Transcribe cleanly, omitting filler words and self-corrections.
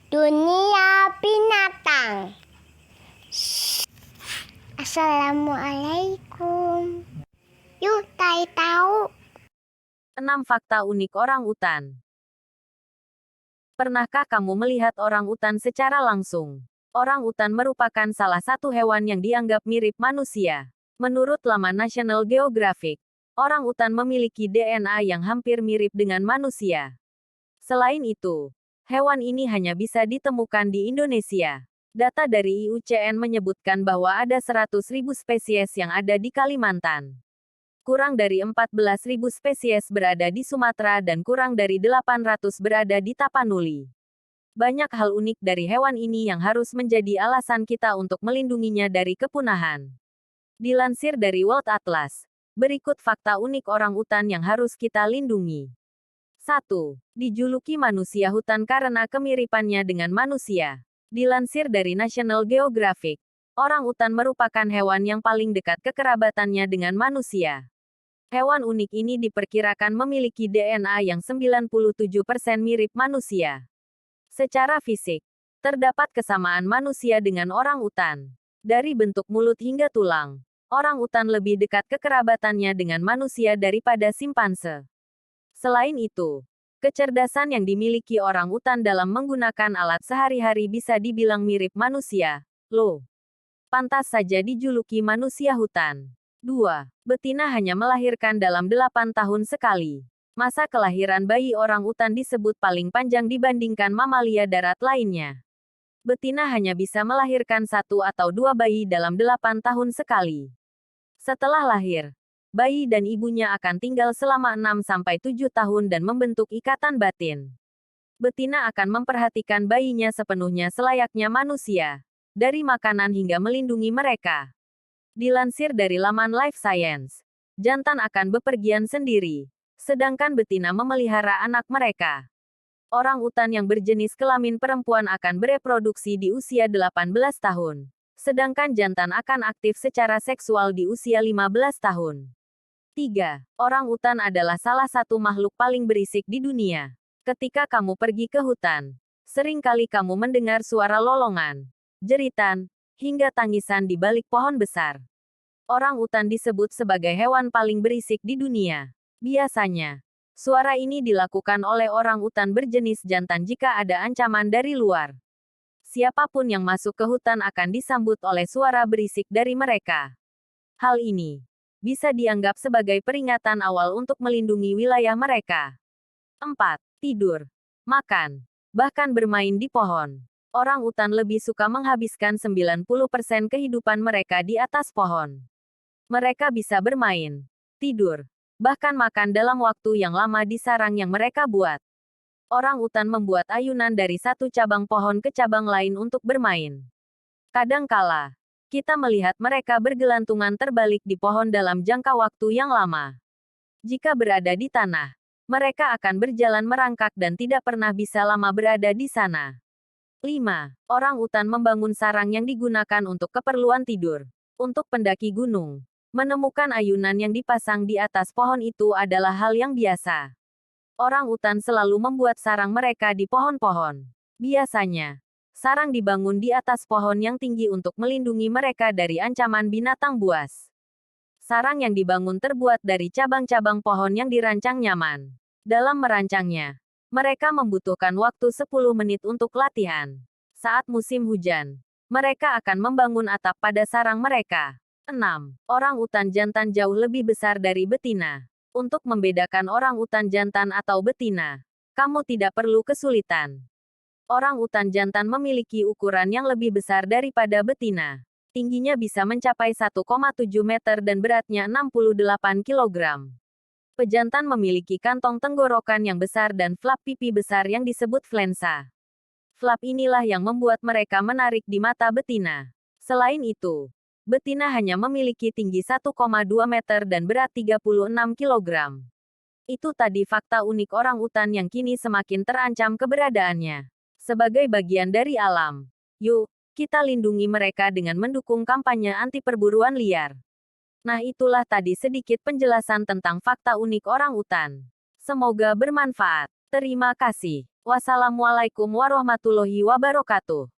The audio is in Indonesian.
Dunia binatang. Assalamualaikum. Yuk, tahu. 6 fakta unik orang utan. Pernahkah kamu melihat orang utan secara langsung? Orang utan merupakan salah satu hewan yang dianggap mirip manusia. Menurut laman National Geographic, orang utan memiliki DNA yang hampir mirip dengan manusia. Selain itu, hewan ini hanya bisa ditemukan di Indonesia. Data dari IUCN menyebutkan bahwa ada 100.000 spesies yang ada di Kalimantan. Kurang dari 14.000 spesies berada di Sumatera dan kurang dari 800 berada di Tapanuli. Banyak hal unik dari hewan ini yang harus menjadi alasan kita untuk melindunginya dari kepunahan. Dilansir dari World Atlas, berikut fakta unik orang utan yang harus kita lindungi. 1. Dijuluki manusia hutan karena kemiripannya dengan manusia. Dilansir dari National Geographic, orang utan merupakan hewan yang paling dekat kekerabatannya dengan manusia. Hewan unik ini diperkirakan memiliki DNA yang 97% mirip manusia. Secara fisik, terdapat kesamaan manusia dengan orang utan. Dari bentuk mulut hingga tulang, orang utan lebih dekat kekerabatannya dengan manusia daripada simpanse. Selain itu, kecerdasan yang dimiliki orang utan dalam menggunakan alat sehari-hari bisa dibilang mirip manusia. Loh, pantas saja dijuluki manusia hutan. 2. Betina hanya melahirkan dalam 8 tahun sekali. Masa kelahiran bayi orang utan disebut paling panjang dibandingkan mamalia darat lainnya. Betina hanya bisa melahirkan 1 atau 2 bayi dalam 8 tahun sekali. Setelah lahir, bayi dan ibunya akan tinggal selama 6-7 tahun dan membentuk ikatan batin. Betina akan memperhatikan bayinya sepenuhnya selayaknya manusia, dari makanan hingga melindungi mereka. Dilansir dari laman Life Science, jantan akan bepergian sendiri, sedangkan betina memelihara anak mereka. Orang utan yang berjenis kelamin perempuan akan bereproduksi di usia 18 tahun, sedangkan jantan akan aktif secara seksual di usia 15 tahun. 3. Orang utan adalah salah satu makhluk paling berisik di dunia. Ketika kamu pergi ke hutan, seringkali kamu mendengar suara lolongan, jeritan, hingga tangisan di balik pohon besar. Orang utan disebut sebagai hewan paling berisik di dunia. Biasanya, suara ini dilakukan oleh orang utan berjenis jantan jika ada ancaman dari luar. Siapapun yang masuk ke hutan akan disambut oleh suara berisik dari mereka. Hal ini bisa dianggap sebagai peringatan awal untuk melindungi wilayah mereka. 4. Tidur, makan, bahkan bermain di pohon. Orang utan lebih suka menghabiskan 90% kehidupan mereka di atas pohon. Mereka bisa bermain, tidur, bahkan makan dalam waktu yang lama di sarang yang mereka buat. Orang utan membuat ayunan dari satu cabang pohon ke cabang lain untuk bermain. Kadangkala, kita melihat mereka bergelantungan terbalik di pohon dalam jangka waktu yang lama. Jika berada di tanah, mereka akan berjalan merangkak dan tidak pernah bisa lama berada di sana. 5. Orang utan membangun sarang yang digunakan untuk keperluan tidur. Untuk pendaki gunung, menemukan ayunan yang dipasang di atas pohon itu adalah hal yang biasa. Orang utan selalu membuat sarang mereka di pohon-pohon. Biasanya, sarang dibangun di atas pohon yang tinggi untuk melindungi mereka dari ancaman binatang buas. Sarang yang dibangun terbuat dari cabang-cabang pohon yang dirancang nyaman. Dalam merancangnya, mereka membutuhkan waktu 10 menit untuk latihan. Saat musim hujan, mereka akan membangun atap pada sarang mereka. 6. Orang utan jantan jauh lebih besar dari betina. Untuk membedakan orang utan jantan atau betina, kamu tidak perlu kesulitan. Orang utan jantan memiliki ukuran yang lebih besar daripada betina. Tingginya bisa mencapai 1,7 meter dan beratnya 68 kg. Pejantan memiliki kantong tenggorokan yang besar dan flap pipi besar yang disebut flensa. Flap inilah yang membuat mereka menarik di mata betina. Selain itu, betina hanya memiliki tinggi 1,2 meter dan berat 36 kg. Itu tadi fakta unik orang utan yang kini semakin terancam keberadaannya. Sebagai bagian dari alam, yuk, kita lindungi mereka dengan mendukung kampanye anti perburuan liar. Nah, itulah tadi sedikit penjelasan tentang fakta unik orang utan. Semoga bermanfaat. Terima kasih. Wassalamualaikum warahmatullahi wabarakatuh.